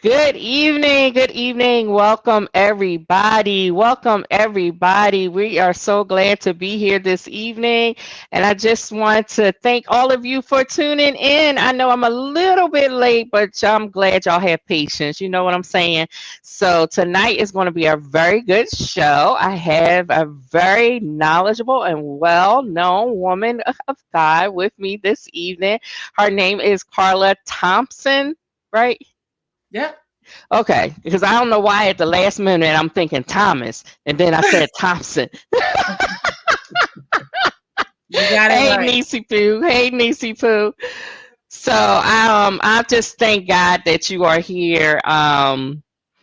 Good evening. Good evening. Welcome, everybody. Welcome, everybody. We are so glad to be here this evening. And I just want to thank all of you for tuning in. I know I'm a little bit late, but I'm glad y'all have patience. You know what I'm saying? So, tonight is going to be a very good show. I have a very knowledgeable and well known woman of God with me this evening. Her name is Carla Thompson, right? Yep, Okay, because I don't know why at the last minute I'm thinking Thomas, and then I said Thompson. you got it Hey, right. Niecy Pooh. Hey, Niecy Pooh. So I just thank God that you are here.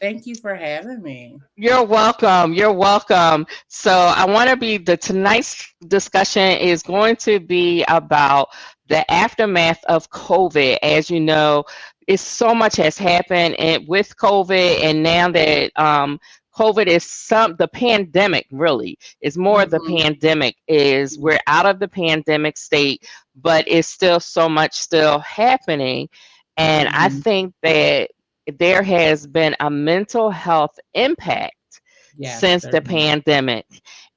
Thank you for having me. You're welcome. You're welcome. So I want to be the tonight's discussion is going to be about the aftermath of COVID. As you know, it's so much has happened and with COVID, and now that COVID is the pandemic really is more the hmm pandemic is we're out of the pandemic state, but it's still so much still happening, and I hmm think that there has been a mental health impact Yes, since there the is. pandemic.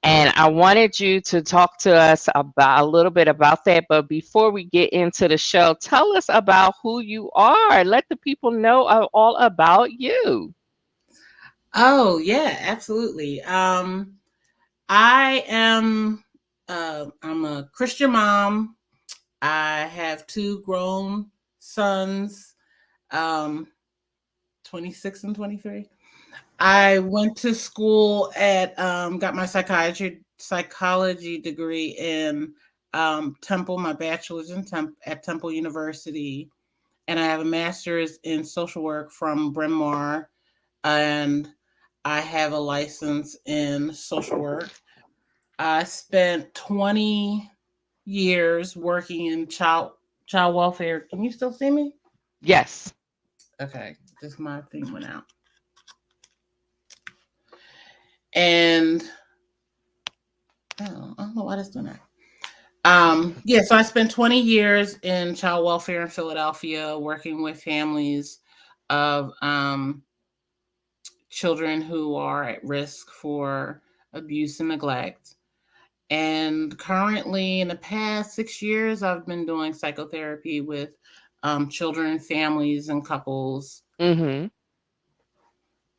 And I wanted you to talk to us about a little bit about that. But before we get into the show, tell us about who you are. Let the people know all about you. Oh, yeah, absolutely. I am I'm a Christian mom. I have two grown sons, um 26 and 23. I went to school at got my psychology degree in Temple, my bachelor's in at Temple University, and I have a master's in social work from Bryn Mawr, and I have a license in social work. I spent 20 years working in child welfare. Can you still see me? Yes. Okay, just my thing went out. And oh, I don't know why that's doing that. Yeah, so I spent 20 years in child welfare in Philadelphia, working with families of children who are at risk for abuse and neglect. And currently, in the past 6 years, I've been doing psychotherapy with children, families, and couples. Mm-hmm.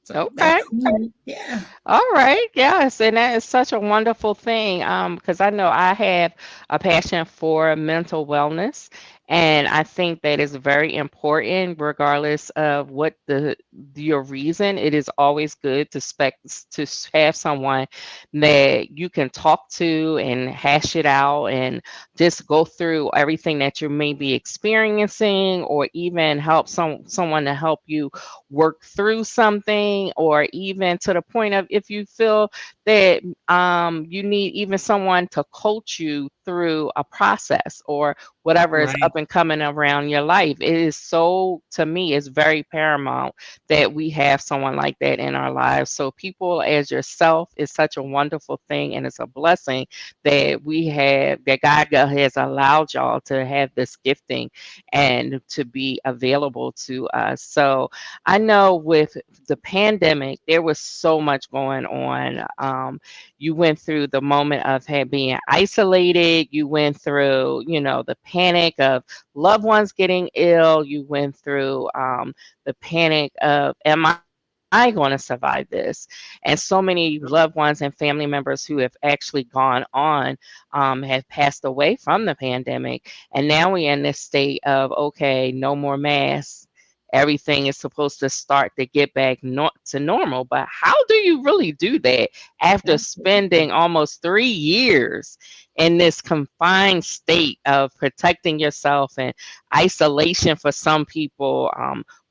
So Okay. that's me. Yeah. All right, yes, and that is such a wonderful thing. Because I know I have a passion for mental wellness, and I think that is very important, regardless of what your reason. It is always good to have someone that you can talk to and hash it out, and just go through everything that you may be experiencing, or even help someone to help you work through something, or even to the point of if you feel that you need even someone to coach you through a process or whatever is Right. up and coming around your life. It is so, to me, it's very paramount that we have someone like that in our lives. So people as yourself is such a wonderful thing, and it's a blessing that God has allowed y'all to have this gifting and to be available to us. So I know with the pandemic, there was so much going on. You went through the moment of being isolated. You went through, the panic of loved ones getting ill. You went through the panic of, am I going to survive this? And so many loved ones and family members who have actually gone on have passed away from the pandemic. And now we're in this state of, okay, no more masks, everything is supposed to start to get back to normal. But how do you really do that after Absolutely. spending almost 3 years in this confined state of protecting yourself and isolation for some people?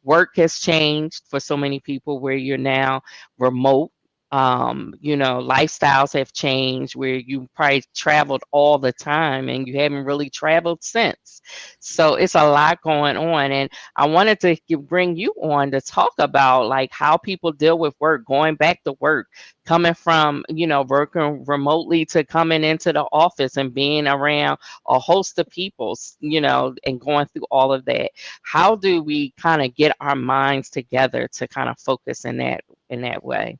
Work has changed for so many people where you're now remote. Lifestyles have changed where you probably traveled all the time and you haven't really traveled since. So it's a lot going on. And I wanted to bring you on to talk about like how people deal with work, going back to work, coming from, working remotely to coming into the office and being around a host of people, and going through all of that. How do we kind of get our minds together to kind of focus in that way?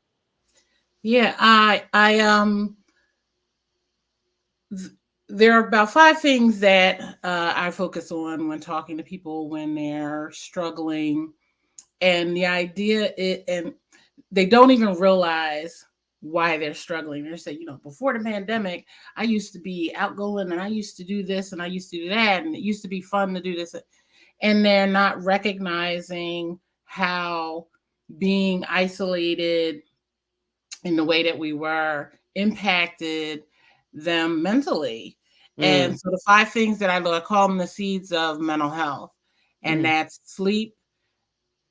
Yeah, th- there are about five things that I focus on when talking to people when they're struggling, and the idea it and they don't even realize why they're struggling. They say, before the pandemic, I used to be outgoing and I used to do this and I used to do that and it used to be fun to do this, and they're not recognizing how being isolated in the way that we were impacted them mentally. And Mm, so the five things that I call them the seeds of mental health, and mm, that's sleep,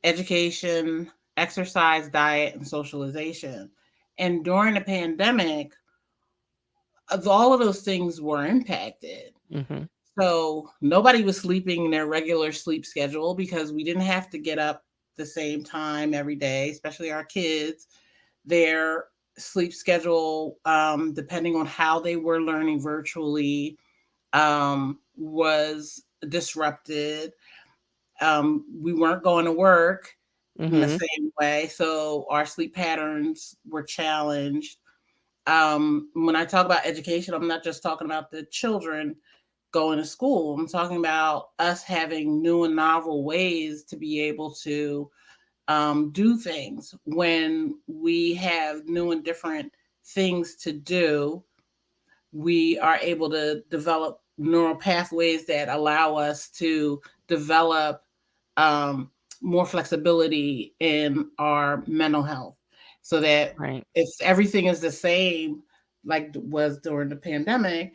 education, exercise, diet, and socialization. And during the pandemic, all of those things were impacted. mhm, So nobody was sleeping in their regular sleep schedule because we didn't have to get up the same time every day, especially our kids. Their sleep schedule, depending on how they were learning virtually, was disrupted. We weren't going to work in the mhm, same way, so our sleep patterns were challenged. When I talk about education, I'm not just talking about the children going to school. I'm talking about us having new and novel ways to be able to do things. When we have new and different things to do, we are able to develop neural pathways that allow us to develop um, more flexibility in our mental health, so that right. if everything is the same like it was during the pandemic,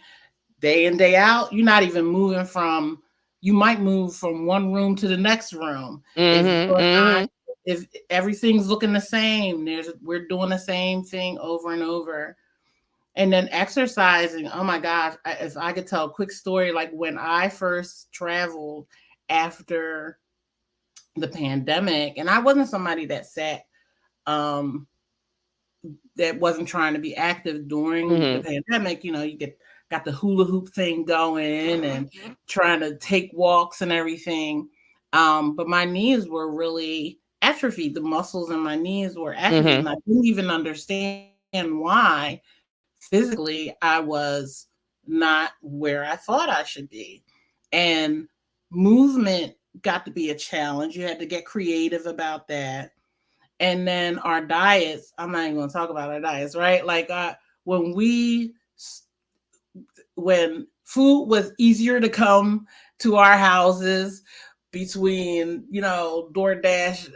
day in day out, you're not even moving from, you might move from one room to the next room if Mhm, you're not, mhm, if everything's looking the same, we're doing the same thing over and over. And then exercising, oh my gosh, if I could tell a quick story, like when I first traveled after the pandemic, and I wasn't somebody um that wasn't trying to be active during the mhm, pandemic. You got the hula hoop thing going and trying to take walks and everything. But my knees were really atrophied. The muscles in my knees were atrophied, mhm, and I didn't even understand why physically I was not where I thought I should be. And movement got to be a challenge. You had to get creative about that. And then our diets, I'm not even going to talk about our diets, right? Like when we when food was easier to come to our houses, between DoorDash,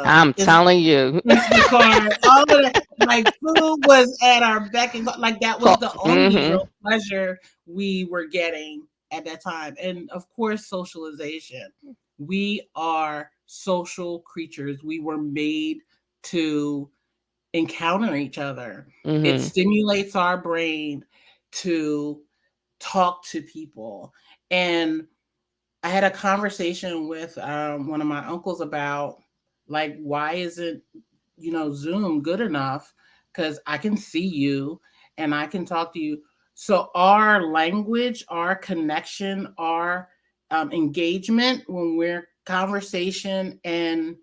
I'm telling you. Instacart, all of that, like food was at our beck and call. Like that was the only Mhm, real pleasure we were getting at that time. And of course, socialization. We are social creatures. We were made to encounter each other. It mhm, stimulates our brain to talk to people. And I had a conversation with one of my uncles about, like, why isn't Zoom good enough? Because I can see you and I can talk to you. So our language, our connection, our engagement, when we're conversation and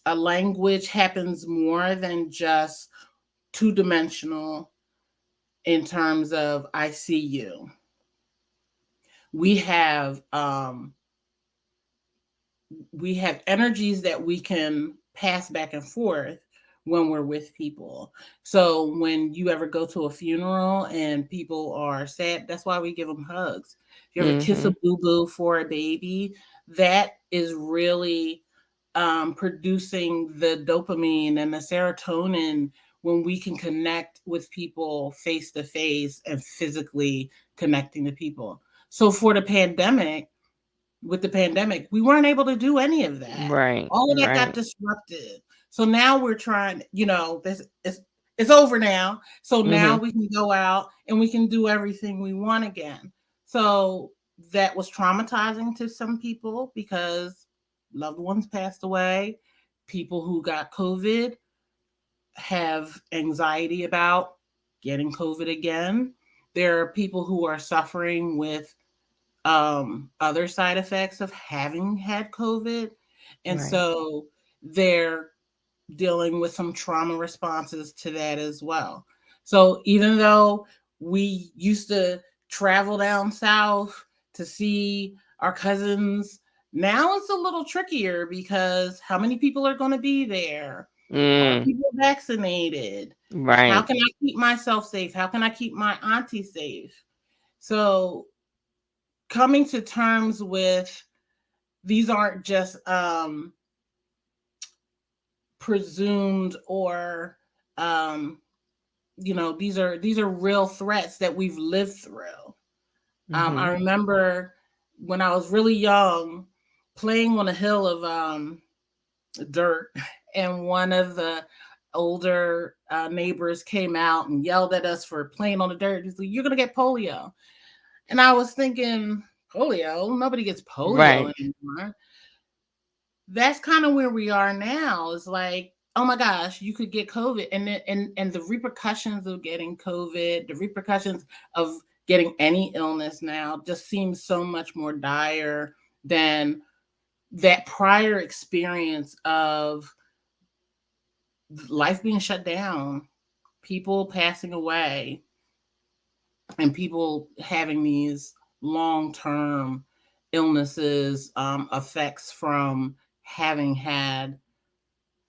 a language happens more than just two dimensional in terms of I see you. We have energies that we can pass back and forth when we're with people. So when you ever go to a funeral and people are sad, that's why we give them hugs. If you ever kiss a mhm, boo boo for a baby, that is really producing the dopamine and the serotonin when we can connect with people face to face and physically connecting to people. So for the pandemic, with the pandemic, we weren't able to do any of that. right, All of that got right. disrupted. So now we're trying, this it's over now. So now Mhm. we can go out and we can do everything we want again. So that was traumatizing to some people because loved ones passed away. People who got COVID have anxiety about getting COVID again. There are people who are suffering with other side effects of having had COVID. And Right. so they're dealing with some trauma responses to that as well. So even though we used to travel down south to see our cousins, now it's a little trickier because how many people are going to be there? Are Mm. people vaccinated? How Right. can I keep myself safe? How can I keep my auntie safe? So coming to terms with these aren't just presumed or um, these are real threats that we've lived through. I Mhm. remember when I was really young playing on a hill of dirt, and one of the older neighbors came out and yelled at us for playing on the dirt. He's like, "You're gonna get polio," and I was thinking, polio? Nobody gets polio Right. anymore. That's kind of where we are now. It's like, oh my gosh, you could get COVID, and the repercussions of getting COVID, the repercussions of getting any illness now just seems so much more dire than that prior experience of life being shut down, people passing away, and people having these long term illnesses, effects from having had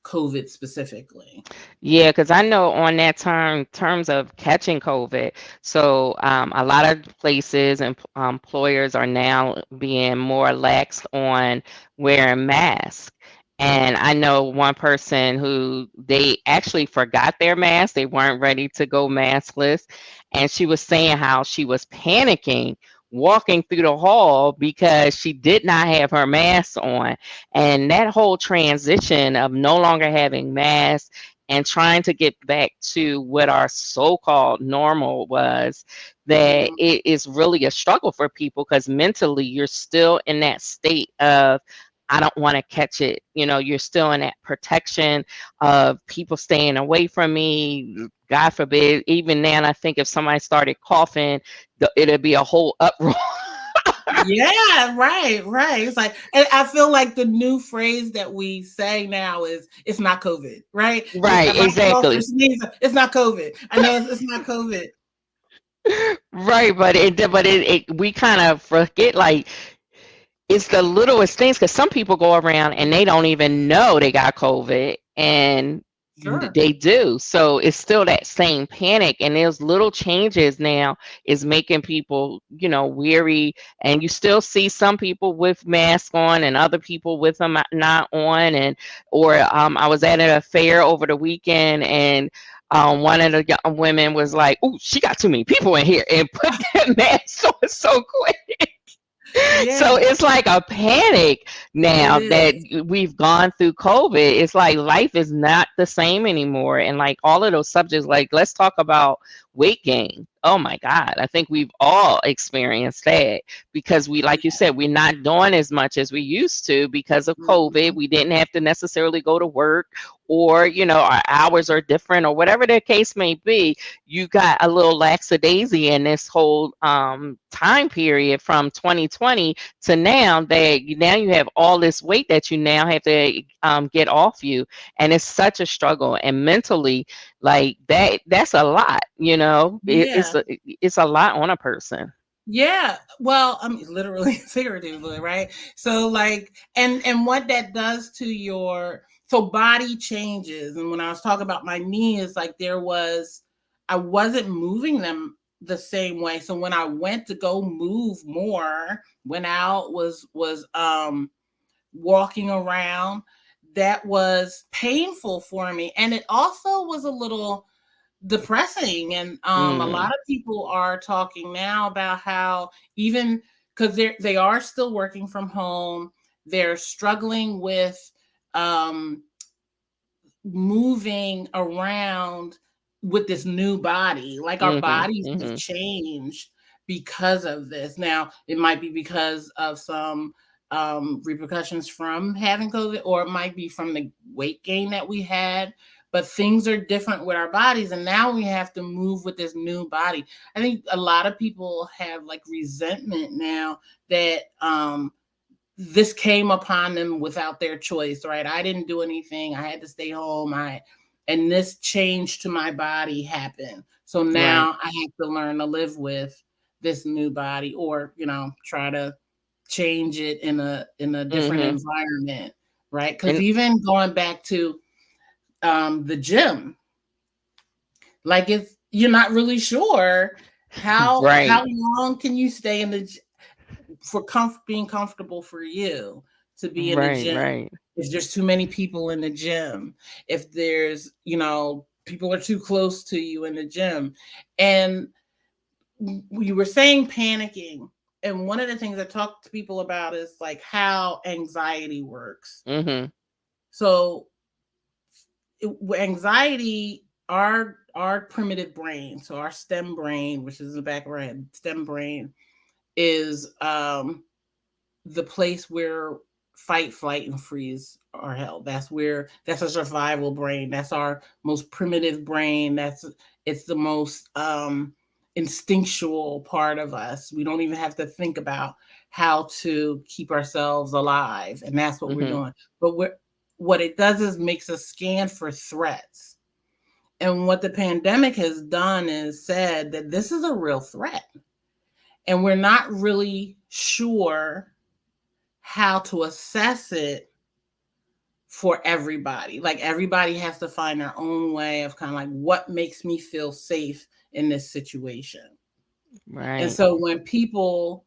COVID specifically. Yeah, because I know on that terms of catching COVID, so a lot of places and employers are now being more lax on wearing masks. And I know one person who they actually forgot their mask. They weren't ready to go maskless. And she was saying how she was panicking walking through the hall because she did not have her mask on. And that whole transition of no longer having masks and trying to get back to what our so-called normal was, that Mhm. it is really a struggle for people because mentally you're still in that state of I don't want to catch it. You know, you're still in that protection of people staying away from me. God forbid, even then, I think if somebody started coughing, it'd be a whole uproar. Yeah, right, right. It's like, and I feel like the new phrase that we say now is "it's not COVID," right? Right, If I cough or exactly. sneeze, it's not COVID. I know it's not COVID. Right, but we kind of forget like it's the littlest things because some people go around and they don't even know they got COVID and Sure. they do. So it's still that same panic. And those little changes now is making people, weary. And you still see some people with masks on and other people with them not on. Or I was at a fair over the weekend and one of the young women was like, "Oh, she got too many people in here," and put that mask on so quick. Yeah, So it's like a panic it now that is. we've gone through COVID. It's like life is not the same anymore. And like all of those subjects, like let's talk about weight gain. Oh my God. I think we've all experienced that because like you Yeah. said, we're not doing as much as we used to because of COVID. Mhm. We didn't have to necessarily go to work or, our hours are different or whatever the case may be. You got a little lackadaisy in this whole time period from 2020 to now you have all this weight that you now have to get off you, and it's such a struggle and mentally like that's a lot, Yeah. it's a lot on a person. Yeah. Well, I mean, literally, figuratively, right? So, like, and what that does to your body changes. And when I was talking about my knee, is like I wasn't moving them the same way. So when I went to go move more, went out, was walking around, that was painful for me, and it also was a little depressing. And a lot Mm, of people are talking now about how, even because they are still working from home, they're struggling with um moving around with this new body. Like our Mhm. bodies have Mhm. changed because of this. Now, it might be because of some repercussions from having COVID, or it might be from the weight gain that we had. But things are different with our bodies, and now we have to move with this new body. I think a lot of people have like resentment now that this came upon them without their choice, right? I didn't do anything. I had to stay home. And this change to my body happened. So Right. now I have to learn to live with this new body, or, try to change it in a different Mhm. environment, right? Cuz And even going back to the gym, like if you're not really sure how right. long can you stay in the for being comfortable for you to be in the Right. gym. Right. If there's too many people in the gym, if there's, people are too close to you in the gym. And we were saying panicking. And one of the things I talk to people about is like how anxiety works. Mhm. So anxiety, our primitive brain, so our stem brain, which is in the back of our head, stem brain is the place where fight, flight, and freeze are held. That's our survival brain. That's our most primitive brain. It's the most instinctual part of us. We don't even have to think about how to keep ourselves alive, and that's what we're Mhm. doing. But what it does is makes us scan for threats. And what the pandemic has done is said that this is a real threat. And we're not really sure how to assess it for everybody. Like everybody has to find their own way of kind of like what makes me feel safe in this situation. And Right. so when people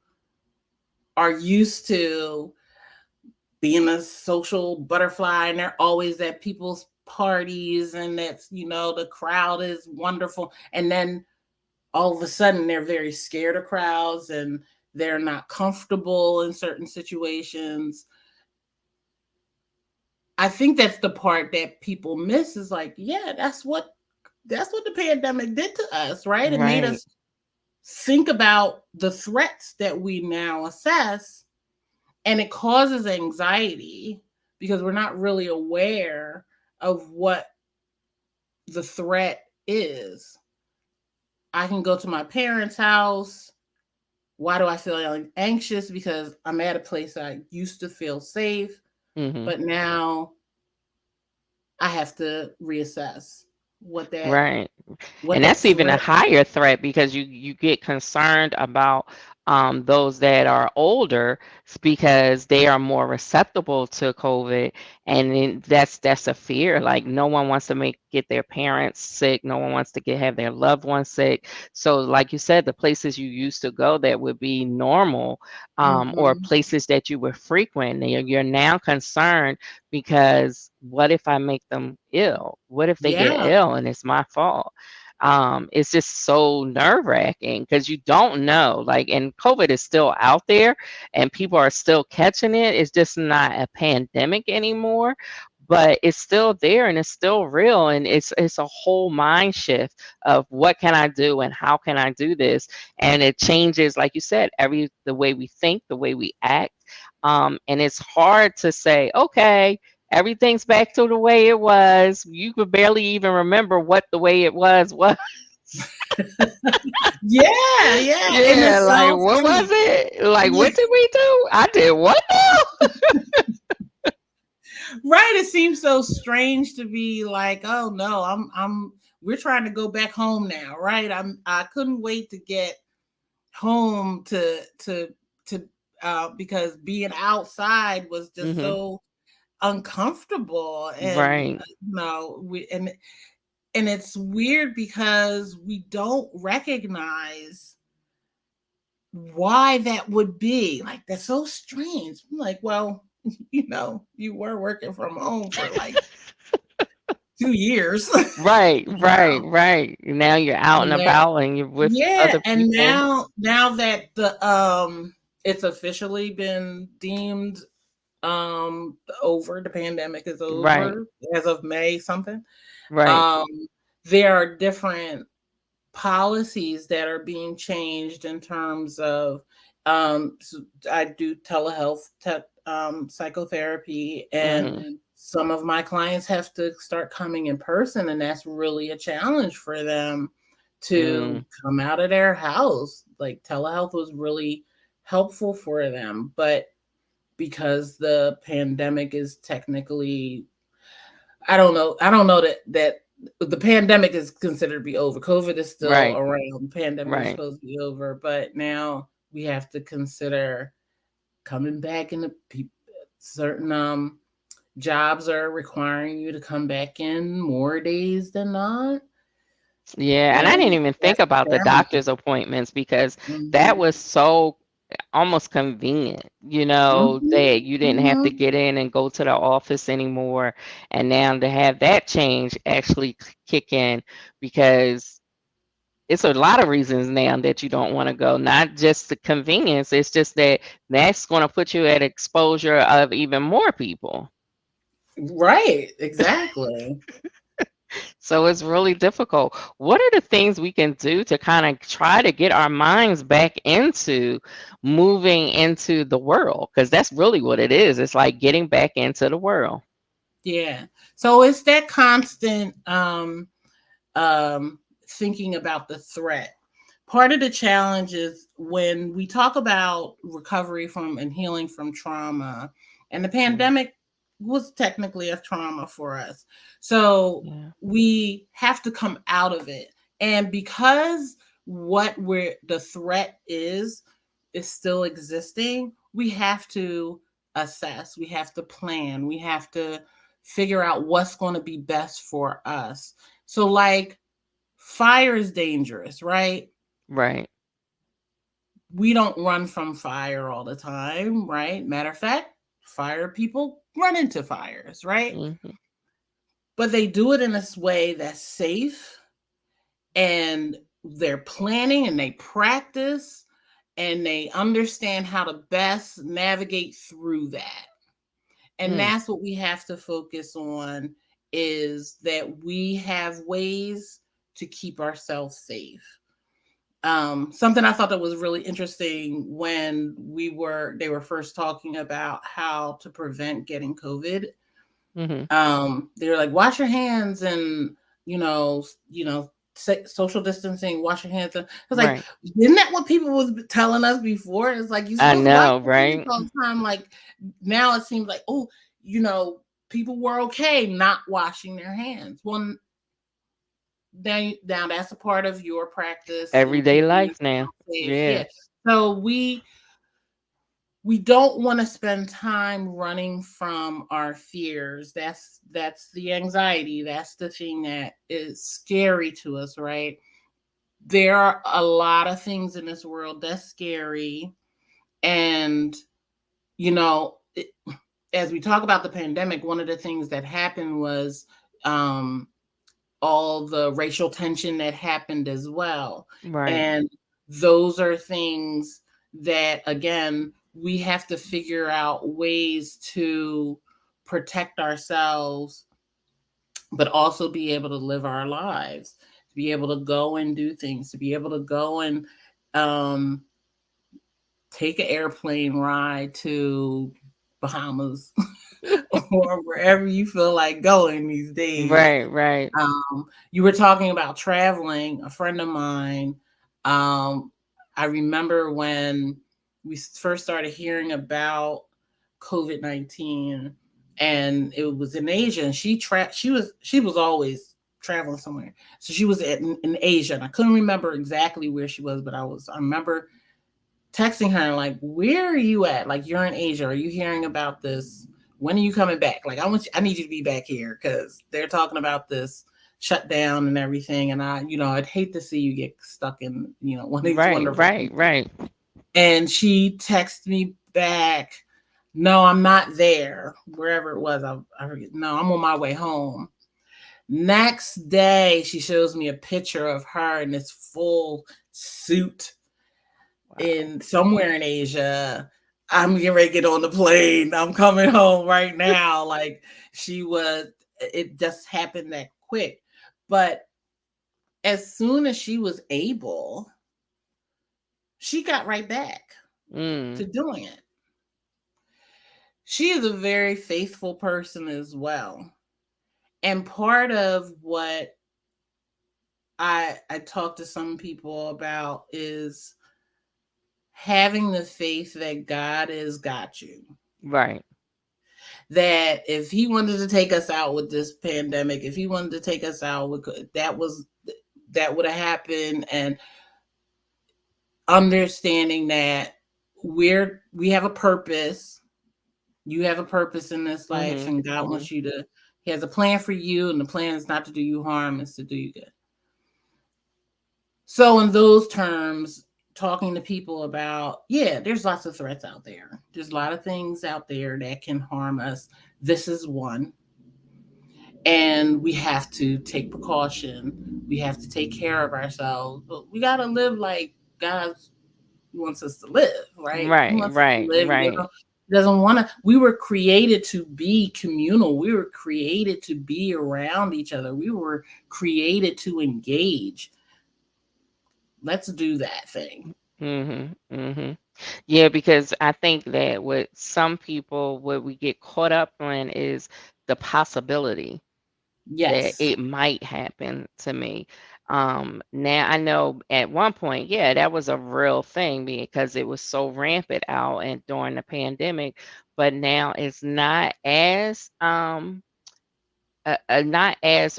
are used to being a social butterfly and they're always at people's parties and that's, the crowd is wonderful. And then all of a sudden they're very scared of crowds and they're not comfortable in certain situations. I think that's the part that people miss is like, yeah, that's what the pandemic did to us, right? It made Right. us think about the threats that we now assess, and it causes anxiety because we're not really aware of what the threat is. I can go to my parents' house. Why do I feel anxious? Because I'm at a place I used to feel safe, Mhm. but now I have to reassess what that Right. what And that that's even a threat. higher threat because you get concerned about those that are older because they are more susceptible to COVID, and then that's a fear. Like no one wants to get their parents sick, no one wants to have their loved ones sick. So, like you said, the places you used to go that would be normal, or Mhm. places that you would frequent, you're now concerned because what if I make them ill? What if they get Yeah. ill and it's my fault? It's just so nerve wracking because you don't know. Like, and COVID is still out there and people are still catching it. It's just not a pandemic anymore, but it's still there and it's still real. And it's a whole mind shift of what can I do and how can I do this? And it changes, like you said, the way we think, the way we act. And it's hard to say, okay, everything's back to the way it was. You could barely even remember what the way it was. Yeah, yeah, and Yeah, it's like so what was funny. it? Like Yeah, what did we do? I did what now? right. It seems so strange to be like, oh no, we're trying to go back home now, right? I couldn't wait to get home to because being outside was just Hmm. so uncomfortable. And Right, and it's weird because we don't recognize why that would be. Like, that's so strange. I'm like, well, you were working from home for like 2 years. right, you right, know, right. Now you're out and and that about and you're with yeah, other and people. now that the it's officially been deemed over, the pandemic is Right, over as of May something. right. Um there are different policies that are being changed in terms of so I do telehealth psychotherapy, and Mhm. some of my clients have to start coming in person, and that's really a challenge for them to Mm. come out of their house. Like telehealth was really helpful for them, but because the pandemic is technically, I don't know that the pandemic is considered to be over. COVID is still Right. around. The pandemic was Right. supposed to be over, but now we have to consider coming back in certain jobs are requiring you to come back in more days than not. Yeah, and I didn't And even think that's about the challenging. doctor's appointments because that Mhm. was so almost convenient, that Mhm. you didn't have to Mhm. get in and go to the office anymore. And now to have that change actually kick in, because it's a lot of reasons now that you don't want to go, not just the convenience, it's just that that's going to put you at exposure of even more people. Right, exactly. So it's really difficult. What are the things we can do to kind of try to get our minds back into moving into the world? Because that's really what it is. It's like getting back into the world. Yeah. So it's that constant thinking about the threat. Part of the challenge is when we talk about recovery from and healing from trauma, and the Mm. pandemic was technically a trauma for us. So Yeah. we have to come out of it. And because what we're the threat is still existing, we have to assess, we have to plan, we have to figure out what's going to be best for us. So like fire is dangerous, right? Right. We don't run from fire all the time, right? Matter of fact, fire people run into fires, right? Hmm. But they do it in this way that's safe, and they're planning and they practice and they understand how to best navigate through that. And Mm. that's what we have to focus on, is that we have ways to keep ourselves safe. Something I thought that was really interesting when they were first talking about how to prevent getting COVID. Hmm. They were like, wash your hands, and social distancing, wash your hands. And I was like, Right. isn't that what people was telling us before? It's like you're I supposed to wash know, your hands right? all the time. Like now it seems like, oh, you know, people were okay not washing their hands. Well, now that's a part of your practice in Everyday keeping life now. yourself safe. Yeah. Yes. So we don't want to spend time running from our fears. That's the anxiety. That's the thing that is scary to us, right? There are a lot of things in this world that's scary, and you know, it, as we talk about the pandemic, one of the things that happened was um all the racial tension that happened as well. Right. And those are things that, again, we have to figure out ways to protect ourselves, but also be able to live our lives, to be able to go and do things, to be able to go and um, take an airplane ride to Bahamas or wherever you feel like going these days. Right. Right. You were talking about traveling. A friend of mine, um, I remember when we first started hearing about COVID-19, and it was in Asia. And she was always traveling somewhere. So she was in Asia, and I couldn't remember exactly where she was, but I remember texting her like, "Where are you at? Like, you're in Asia. Are you hearing about this? When are you coming back? Like, I need you to be back here because they're talking about this shutdown and everything. And I'd hate to see you get stuck in, one of these Right. wonderful Right. places." Right. And she texted me back, "No, I'm not there. Wherever it was, I forget. No, I'm on my way home." Next day, she shows me a picture of her in this full suit Wow. in somewhere in Asia. "I'm getting ready to get on the plane. I'm coming home right now." Like, it just happened that quick. But as soon as she was able, she got right back to Mm. doing it. She is a very faithful person as well. And part of what I talk to some people about is having the faith that God has got you. Right. That if he wanted to take us out with this pandemic, if he wanted to take us out with that would have happened, and understanding that we have a purpose. You have a purpose in this life, Mhm. and God Mhm. wants you to. He has a plan for you, and the plan is not to do you harm; it's to do you good. So, in those terms, talking to people about, yeah, there's lots of threats out there. There's a lot of things out there that can harm us. This is one, and we have to take precaution. We have to take care of ourselves, but we got to live like God wants us to live, right? He Right. wants us to Right. live. Right. He doesn't want to. We were created to be communal. We were created to be around each other. We were created to engage. Let's do that thing. Mhm. Mhm. Yeah, because I think that what some people, what we get caught up in is the possibility that Yes. it might happen to me. Now I know at one point, yeah, that was a real thing because it was so rampant out and during the pandemic, but now it's not as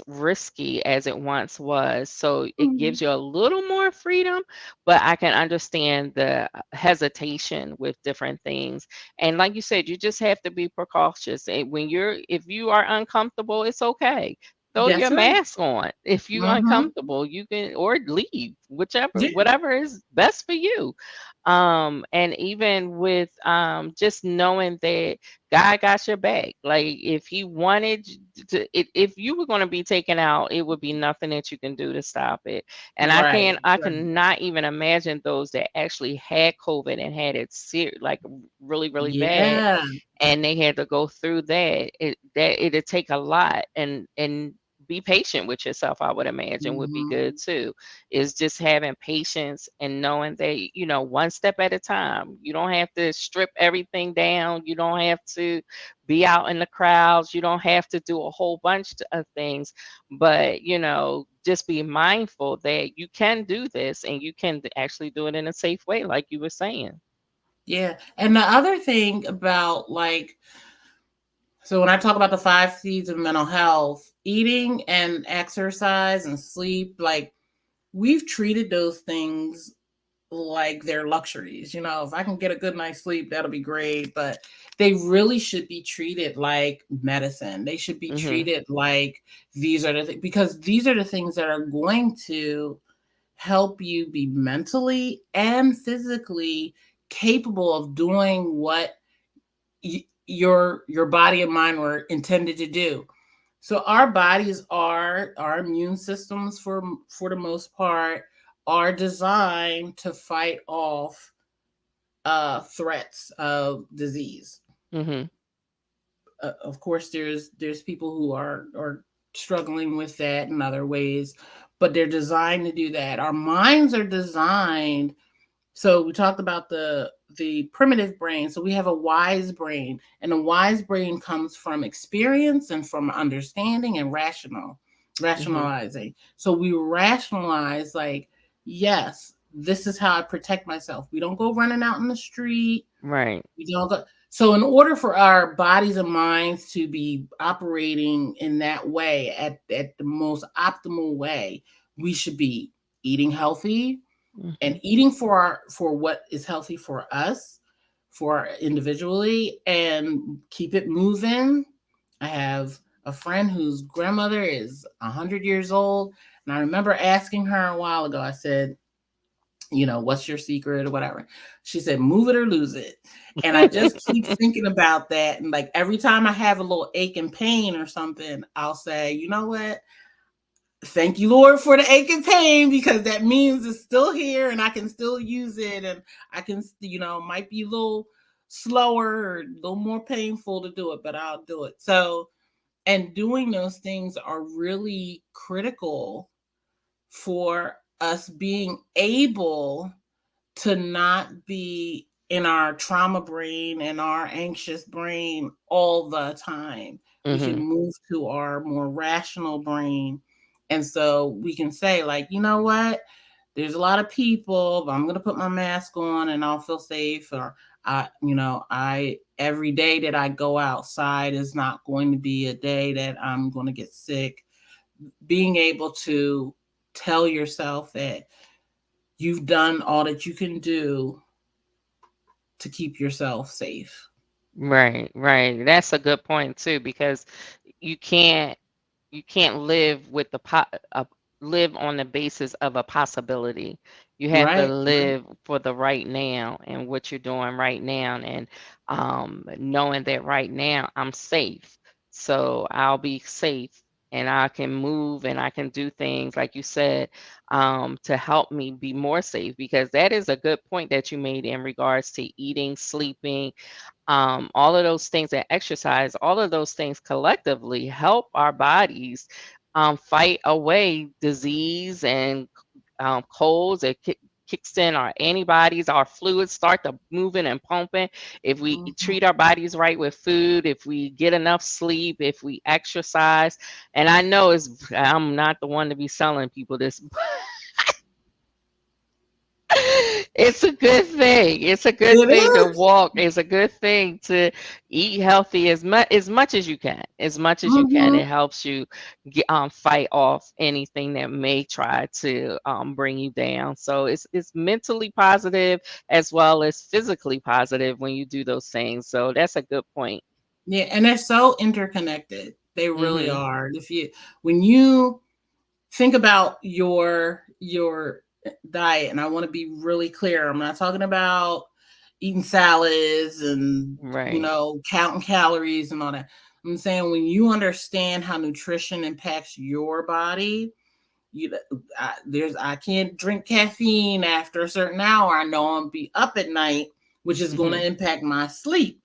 risky as it once was. So it Mhm. gives you a little more freedom, but I can understand the hesitation with different things. And like you said, you just have to be precautious. And if you are uncomfortable, it's okay. Throw your That's right. mask on. If you Mm-hmm. uncomfortable, you can or leave, Yeah. whatever is best for you. And even with just knowing that God got your back. Like if he wanted if you were going to be taken out, it would be nothing that you can do to stop it. And Right. I Right. cannot even imagine those that actually had COVID and had it like really, really bad, Yeah. and they had to go through that. It'd take a lot, and be patient with yourself, I would imagine, would be good Mm-hmm. too. Is just having patience and knowing that, one step at a time. You don't have to strip everything down. You don't have to be out in the crowds. You don't have to do a whole bunch of things, but just be mindful that you can do this and you can actually do it in a safe way, like you were saying. Yeah. And the other thing about, like, so when I talk about the 5 C's of mental health, eating and exercise and sleep, like, we've treated those things like they're luxuries. If I can get a good night's sleep, that'll be great. But they really should be treated like medicine. They should be Mhm. treated like because these are the things that are going to help you be mentally and physically capable of doing what your body and mind were intended to do. So our bodies are our immune systems, for the most part, are designed to fight off threats of disease. Mhm. Of course, there's people who are struggling with that in other ways, but they're designed to do that. Our minds are designed. So we talked about the primitive brain. So we have a wise brain, and a wise brain comes from experience and from understanding and Mhm. rationalizing. So we rationalize, like, yes, this is how I protect myself. We don't go running out in the street. Right. We don't go. So in order for our bodies and minds to be operating in that way, at the most optimal way, we should be eating healthy, and Mhm. eating for what is healthy for us, for individually, and keep it moving. I have a friend whose grandmother is 100 years old, and I remember asking her a while ago. I said, what's your secret or whatever? She said, move it or lose it. And I just keep thinking about that, and like every time I have a little ache and pain or something, I'll say, you know what, thank you, Lord, for the ache and pain, because that means it's still here and I can still use it. And I can, might be a little slower or a little more painful to do it, but I'll do it. So, and doing those things are really critical for us being able to not be in our trauma brain and our anxious brain all the time. We can Mhm. move to our more rational brain. And so we can say, like, you know what? There's a lot of people, but I'm going to put my mask on and I'll feel safe. Or, every day that I go outside is not going to be a day that I'm going to get sick. Being able to tell yourself that you've done all that you can do to keep yourself safe. Right, right. That's a good point too, because you can't you can't live with live on the basis of a possibility. You have to Right, right. live for the right now and what you're doing right now, and knowing that right now I'm safe. So I'll be safe and I can move and I can do things like you said, to help me be more safe, because that is a good point that you made in regards to eating, sleeping, all of those things, and exercise, all of those things collectively help our bodies fight away disease and colds. It kicks in our antibodies, our fluids start to moving and pumping. If we Mhm. treat our bodies right with food, if we get enough sleep, if we exercise, and I know I'm not the one to be selling people this. It's a good thing. It's a good It thing to is. walk. It's a good thing to eat healthy as much as you can. As much as you can. Mhm. It helps you fight off anything that may try to bring you down. So it's mentally positive as well as physically positive when you do those things. So that's a good point. Yeah, and they're so interconnected. They really Mhm. are. When you think about your diet, and I want to be really clear, I'm not talking about eating salads and Right. counting calories and all that. I'm saying when you understand how nutrition impacts your body, you I can't drink caffeine after a certain hour. I know I'll be up at night, which is going Mhm. to impact my sleep.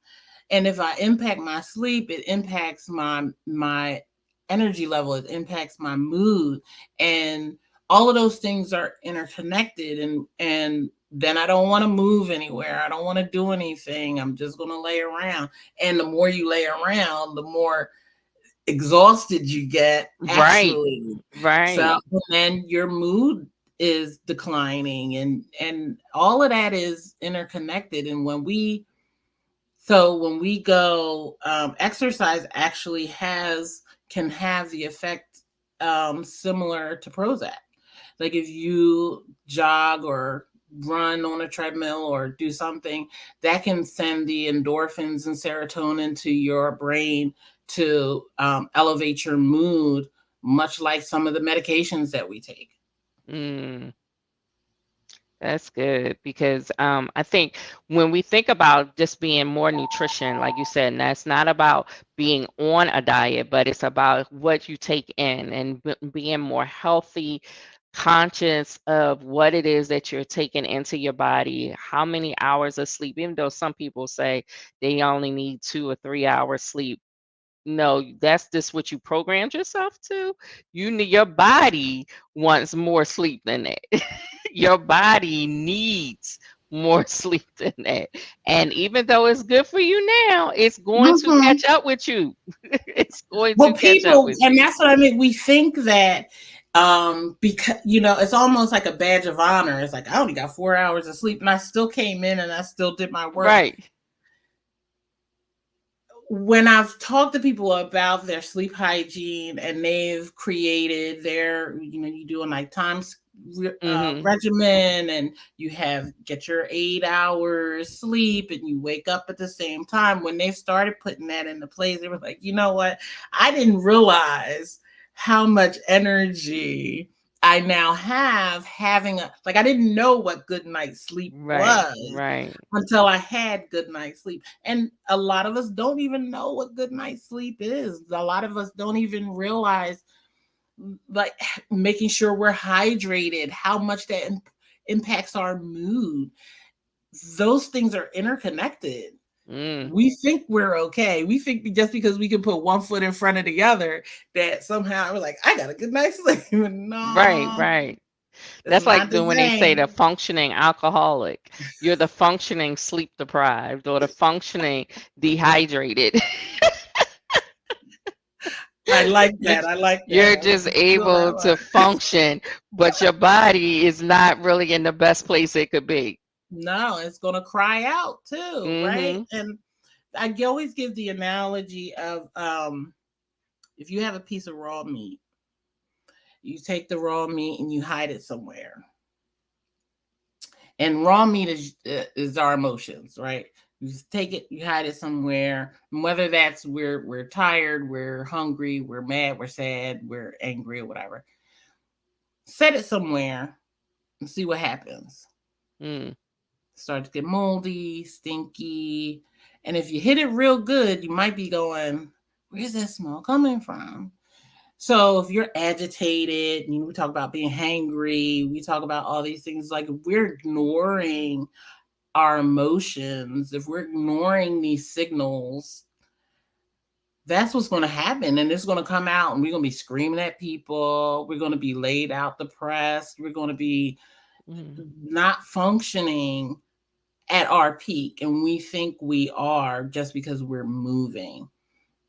And if I impact my sleep, it impacts my energy level, it impacts my mood, and all of those things are interconnected. And then I don't want to move anywhere. I don't want to do anything. I'm just going to lay around. And the more you lay around, the more exhausted you get Right. actually. So Right. then your mood is declining, and all of that is interconnected. And when we go, exercise actually has can have the effect, similar to Prozac. Like if you jog or run on a treadmill or do something, that can send the endorphins and serotonin to your brain to, elevate your mood, much like some of the medications that we take. Mm. That's good because I think when we think about just being more nutrition, like you said, and that's not about being on a diet, but it's about what you take in and being more healthy, conscious of what it is that you're taking into your body, how many hours of sleep, even though some people say they only need 2 or 3 hours sleep. No, that's just what you programmed yourself to. Your body wants more sleep than that. Your body needs more sleep than that. And even though it's good for you now, it's going to Mhm. catch up with you. It's going Well, to catch up people, with and you. that's what I mean. We think that, because it's almost like a badge of honor. It's like I only got 4 hours of sleep, and I still came in and I still did my work. Right. When I've talked to people about their sleep hygiene and they've created you do a nighttime Mhm. regimen, and you get your 8 hours sleep and you wake up at the same time. When they started putting that into place, they were like, you know what? I didn't realize how much energy I now have having I didn't know what good night's sleep Right. was Right. until I had good night's sleep. And a lot of us don't even know what good night's sleep is. A lot of us don't even realize, like, making sure we're hydrated, how much that impacts our mood. Those things are interconnected. Mm. We think we're okay. We think just because we can put one foot in front of the other that somehow we're like, I got a good night's sleep. Right. No, Right. It's That's not like the when they say the same. functioning alcoholic. You're the functioning sleep deprived or the functioning dehydrated. I like You're, that. I like that. you're I want just to steal that able to one. function, but your body is not really in the best place it could be. No, it's going to cry out too, right? Mm-hmm. And I always give the analogy of if you have a piece of raw meat, you take the raw meat and you hide it somewhere. And raw meat is our emotions, right? You just take it, you hide it somewhere, and whether that's we're tired, we're hungry, we're mad, we're sad, we're angry, or whatever. Set it somewhere and see what happens. Mm, Start to get moldy, stinky, and if you hit it real good, you might be going, "Where's that smell coming from?" So if you're agitated, we talk about being hangry, we talk about all these things. Like if we're ignoring our emotions, if we're ignoring these signals, that's what's going to happen. And it's going to come out, and we're going to be screaming at people. We're going to be laid out depressed. We're going to be mm, not functioning at our peak. And we think we are just because we're moving.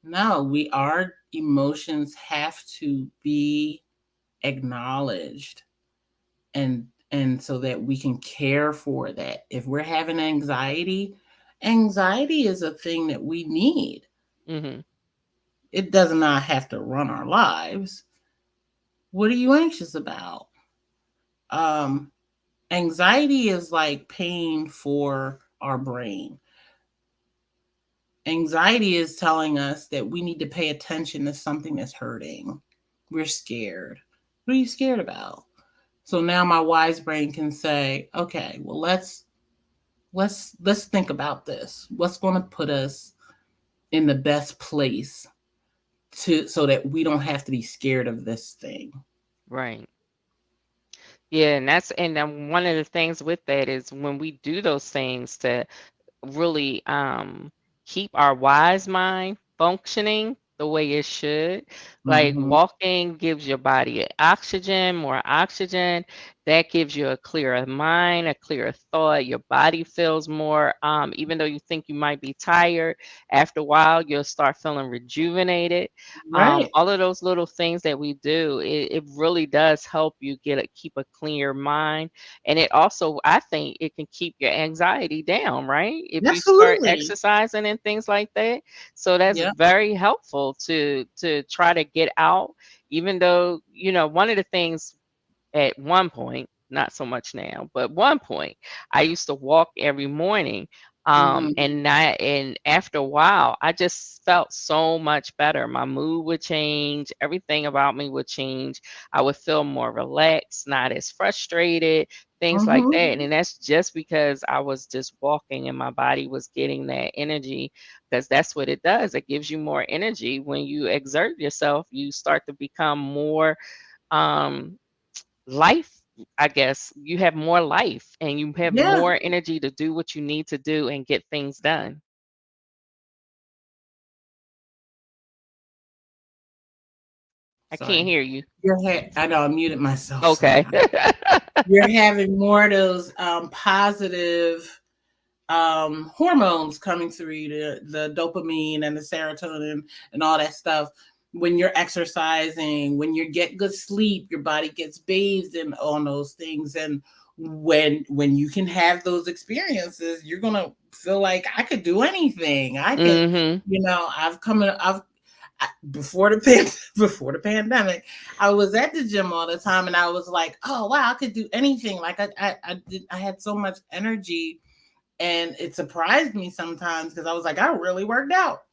No, our emotions have to be acknowledged, and so that we can care for that. If we're having anxiety, anxiety is a thing that we need. mm-hmm. It does not have to run our lives. What are you anxious about? um Anxiety is like pain for our brain. Anxiety is telling us that we need to pay attention to something that's hurting. We're scared. What are you scared about? So now my wise brain can say, okay, well, let's think about this. What's going to put us in the best place to so that we don't have to be scared of this thing. Right. Yeah, and one of the things with that is when we do those things to really keep our wise mind functioning the way it should. Like Mm-hmm. walking gives your body oxygen, more oxygen. That gives you a clearer mind, a clearer thought. Your body feels more, even though you think you might be tired, after a while, you'll start feeling rejuvenated. Right. All of those little things that we do, it really does help you keep a clear mind, and it also, I think, it can keep your anxiety down, right? If you start Absolutely. exercising and things like that. So that's Yeah. very helpful to try to get out, even though, one of the things at one point, not so much now, but one point, I used to walk every morning. Mm-hmm. And after a while, I just felt so much better. My mood would change, everything about me would change. I would feel more relaxed, not as frustrated, things like Mm-hmm. that. And that's just because I was just walking and my body was getting that energy, because that's what it does. It gives you more energy. When you exert yourself, you start to become more um life, I guess. You have more life and you have Yeah. more energy to do what you need to do and get things done. I can't Sorry. hear you. I know I muted myself. Sorry. Okay. You're having more of those positive hormones coming through you, the dopamine and the serotonin and all that stuff. When you're exercising, when you get good sleep, your body gets bathed in all those things. And when you can have those experiences, you're gonna feel like I could do anything. I could, Mhm. I've before before the pandemic, I was at the gym all the time, and I was like, oh wow, I could do anything. Like I had so much energy, and it surprised me sometimes because I was like, I really worked out,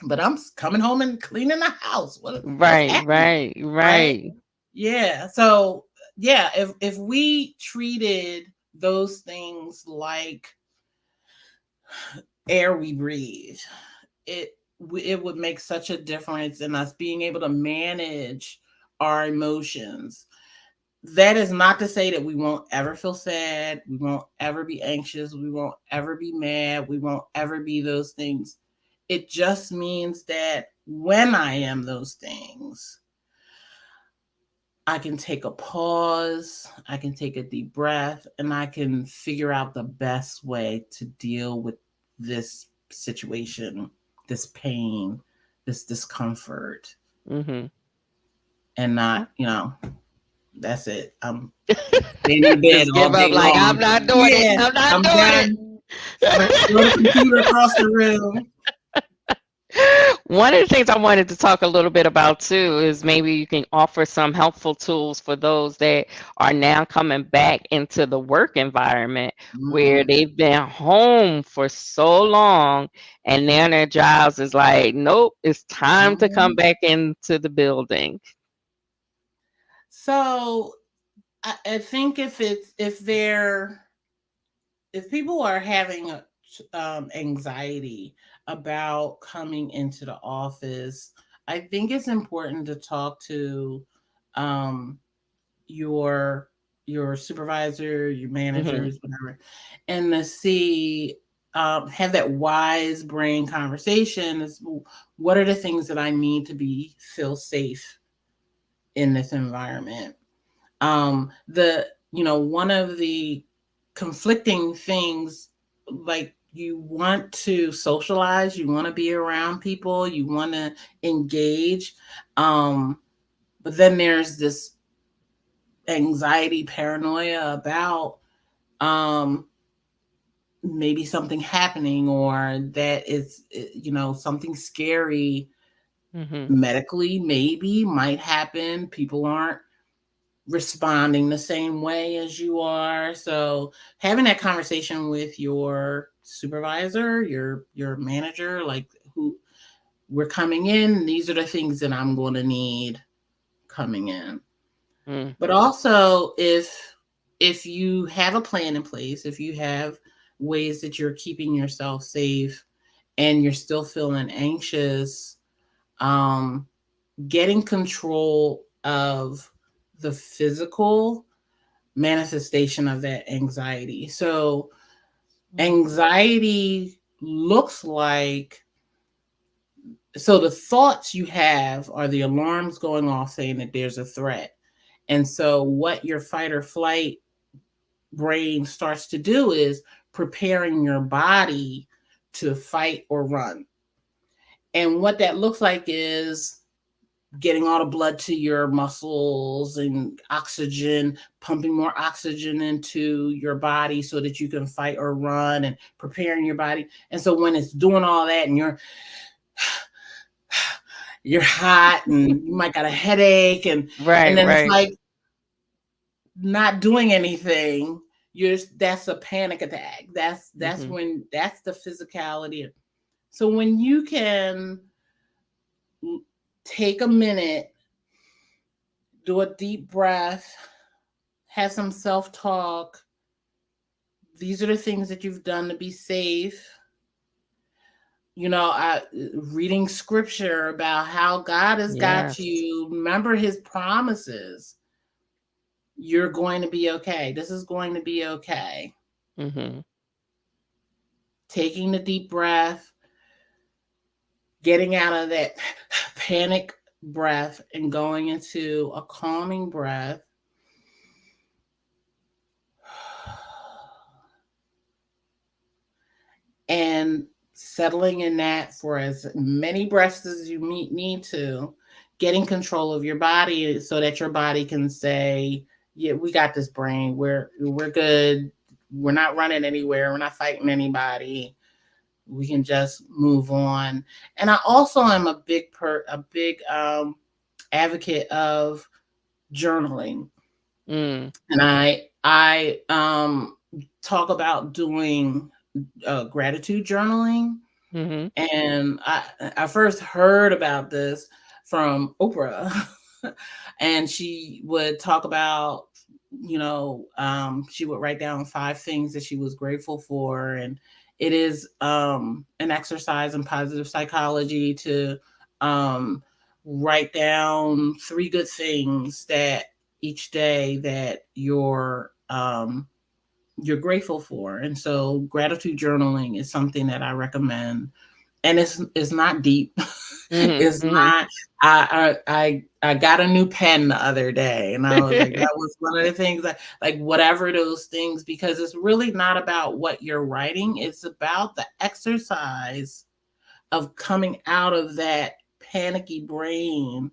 but I'm coming home and cleaning the house. What's Right, happening, right, right? right. Yeah. So yeah, if we treated those things like air we breathe, it it would make such a difference in us being able to manage our emotions. That is not to say that we won't ever feel sad, we won't ever be anxious, we won't ever be mad, we won't ever be those things. It just means that when I am those things, I can take a pause, I can take a deep breath, and I can figure out the best way to deal with this situation, this pain, this discomfort, Mhm. and Uh, not, that's it. I'm staying in the bed Just all give day up like I'm long. not doing it. Yeah, I'm not I'm doing done. Throw the computer across the room. it. One of the things I wanted to talk a little bit about too is maybe you can offer some helpful tools for those that are now coming back into the work environment where Mm, they've been home for so long and now their jobs is like, nope, it's time to come mhm. back into the building. So I think if people are having anxiety about coming into the office, I think it's important to talk to um, your your supervisor, your Hmm. managers, whatever, and to see have that wise brain conversation. Is what are the things that I need to be feel safe in this environment? The one of the conflicting things, like, you want to socialize, you want to be around people, you want to engage, um but then there's this anxiety, paranoia about um maybe something happening, or that is, something scary Hmm. medically maybe might happen. People aren't responding the same way as you are. So having that conversation with your supervisor, your manager, like, who we're coming in, these are the things that I'm going to need coming in. Mm. But also, if you have a plan in place, if you have ways that you're keeping yourself safe and you're still feeling anxious, um getting control of the physical manifestation of that anxiety. So, Mm. anxiety looks like, so the thoughts you have are the alarms going off saying that there's a threat. And so, what your fight or flight brain starts to do is preparing your body to fight or run. And what that looks like is getting all the blood to your muscles and oxygen, pumping more oxygen into your body so that you can fight or run, and preparing your body. And so when it's doing all that, and you're hot and you might got a headache, and Right, then it's right. like not doing anything, that's a panic attack. That's Hmm. when that's the physicality. So when you can take a minute, do a deep breath, have some self talk. These are the things that you've done to be safe. Reading scripture about how God has got Yes. you. Remember his promises. You're going to be okay. This is going to be okay. Hmm. Taking the deep breath, getting out of that panic breath and going into a calming breath, and settling in that for as many breaths as you need to, getting control of your body so that your body can say, yeah, we got this, brain, we're good, we're not running anywhere, we're not fighting anybody, we can just move on. And I also am a big advocate of journaling. Mm. And I talk about doing gratitude journaling. Hmm. And I first heard about this from Oprah, and she would talk about, she would write down 5 things that she was grateful for, and it is an exercise in positive psychology to um, write down 3 good things that each day that you're grateful for. And so gratitude journaling is something that I recommend, and it's not deep. Mhm. Is Mhm. my I got a new pen the other day, and I was like, that was one of the things that, like, whatever those things, because it's really not about what you're writing, it's about the exercise of coming out of that panicky brain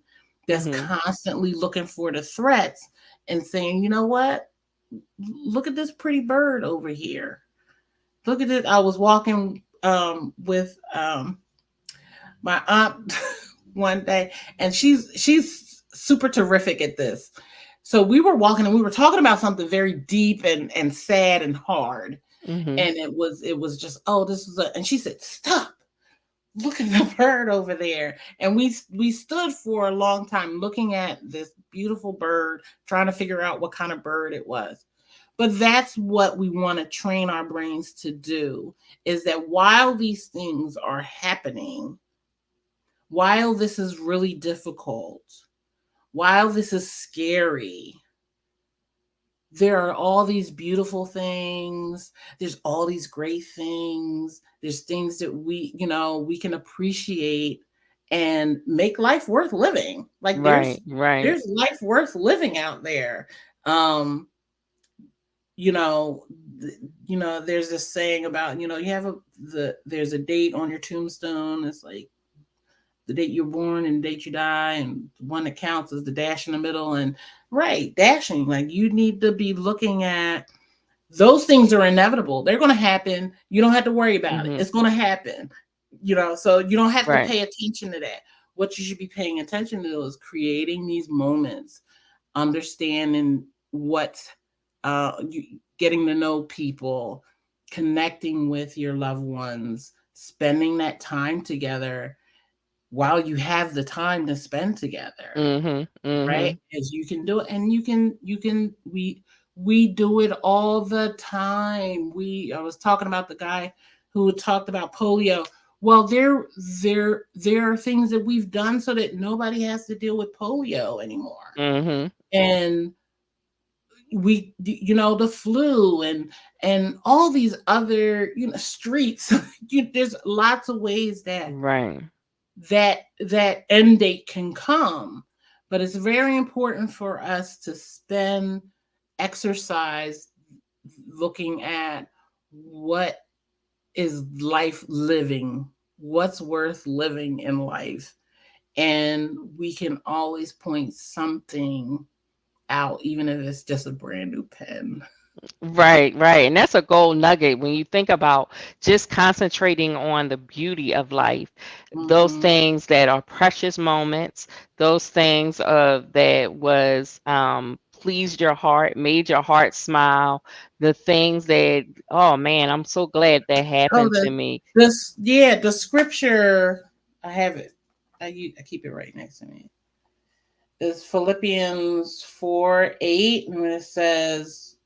that's Mhm. constantly looking for the threats and saying, you know what? Look at this pretty bird over here. Look at it. I was walking with my aunt one day, and she's super terrific at this. So we were walking and we were talking about something very deep and sad and hard. Mhm. And it was just, oh, this is a, and she said, stop, look at the bird over there. And we stood for a long time looking at this beautiful bird, trying to figure out what kind of bird it was. But that's what we want to train our brains to do, is that while these things are happening, while this is really difficult, while this is scary, there are all these beautiful things. There's all these great things. There's things that we can appreciate and make life worth living. Like Right. Right. there's life worth living out there. Um, you know, there's this saying about, you have there's a date on your tombstone. It's like the date you're born and the date you die, and the one that counts is the dash in the middle. And right, dashing, like, you need to be looking at those things are inevitable. They're going to happen. You don't have to worry about it. Mhm. It's going to happen. So you don't have to Right. pay attention to that. What you should be paying attention to is creating these moments, understanding what getting to know people, connecting with your loved ones, spending that time together while you have the time to spend together, Mhm. right? Mhm. As you can do it, and we do it all the time. I was talking about the guy who talked about polio. Well, there are things that we've done so that nobody has to deal with polio anymore. Mhm. And the flu and all these other, streets. There's lots of ways that Right. that end date can come, but it's very important for us to spend exercise looking at what is life living, what's worth living in life, and we can always point something out, even if it's just a brand new pen. Right, right. And that's a gold nugget when you think about just concentrating on the beauty of life, those Hmm. things that are precious moments, those things that was pleased your heart, made your heart smile, the things that, oh man, I'm so glad that Oh, happened to me. the scripture, I have it. I keep it right next to me. Is Philippians 4:8, and it says,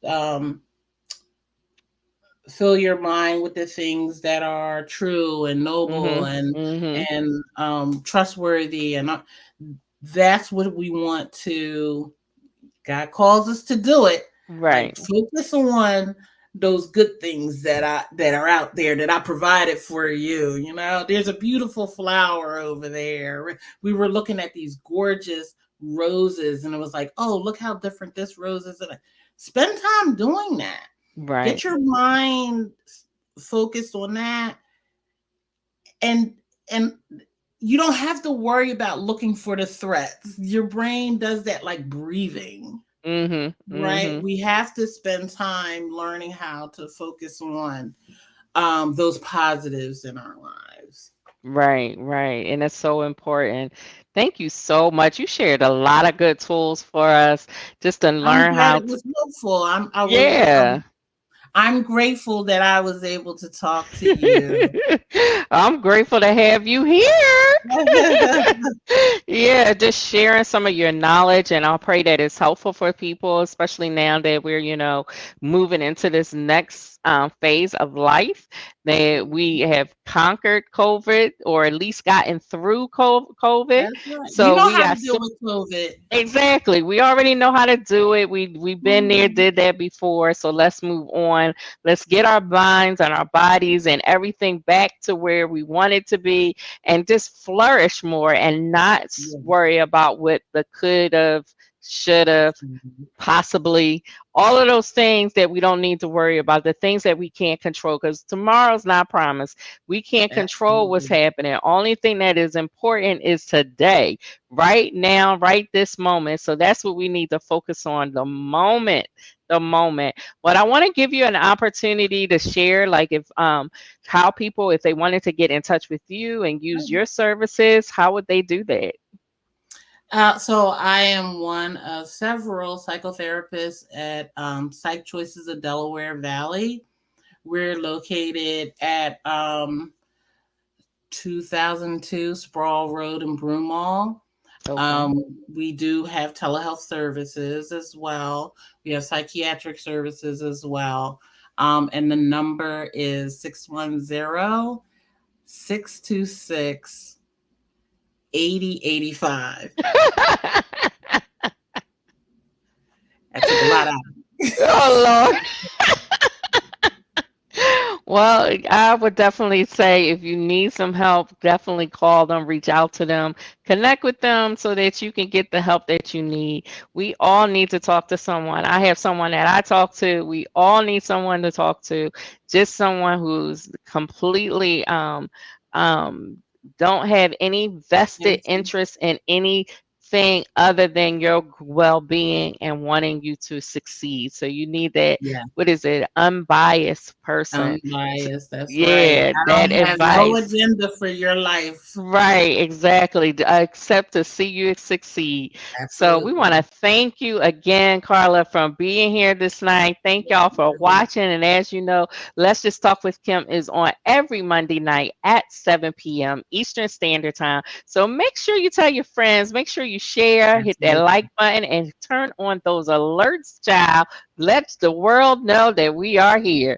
fill your mind with the things that are true and noble Mhm. and Mhm. trustworthy, and that's what we want to. God calls us to do it. Like, Right. focus on those good things that are out there that I provided for you. There's a beautiful flower over there. We were looking at these gorgeous roses, and it was like, oh, look how different this rose is. And spend time doing that. Right. Get your mind focused on that, and and you don't have to worry about looking for the threats. Your brain does that like breathing. Mhm. Right? Mhm. We have to spend time learning how to focus on those positives in our lives. Right, right. And it's so important. Thank you so much. You shared a lot of good tools for us just to I'm learn glad how it to, was helpful. yeah. I'm grateful that I was able to talk to you. I'm grateful to have you here. Yeah, just sharing some of your knowledge, and I'll pray that it's helpful for people, especially now that we're, moving into this next phase of life, that we have conquered COVID, or at least gotten through COVID. That's right. You So know we how to are deal so with COVID. exactly. We already know how to do it. We've been there, Mhm. did that before. So let's move on. Let's get our minds and our bodies and everything back to where we want it to be, and just flourish more, and not Yes. worry about what the could have, should have, Mhm. possibly, all of those things that we don't need to worry about, the things that we can't control, because tomorrow's not promised. We can't control what's Absolutely. happening. Only thing that is important is today, right now, right this moment. So that's what we need to focus on, the moment. The moment. But I want to give you an opportunity to share, like, if how people, if they wanted to get in touch with you and use your services, how would they do that? So I am one of several psychotherapists at Psych Choices of Delaware Valley. We're located at 2002 Sproul Road in Broomall. Okay. We do have telehealth services as well. We have psychiatric services as well. And the number is 610-626-8085. That took a lot out. Oh Lord. Well, I would definitely say, if you need some help, definitely call them, reach out to them, connect with them so that you can get the help that you need. We all need to talk to someone. I have someone that I talk to. We all need someone to talk to, just someone who's completely um, don't have any vested Empty. interest in anything other than your well-being and wanting you to succeed. So you need that, Yeah, what is it, unbiased person. unbiased. That's right. Yeah, I that don't have no advice. agenda for your life. Right, exactly. Except to see you succeed. So we want to Absolutely. thank you again, Carla, for being here this night. Thank y'all for watching. And as you know, Let's Just Talk with Kim is on every Monday night at 7 p.m. Eastern Standard Time. So make sure you tell your friends, make sure you share, hit that Absolutely. like button, and turn on those alerts, child. Let the world know that we are here.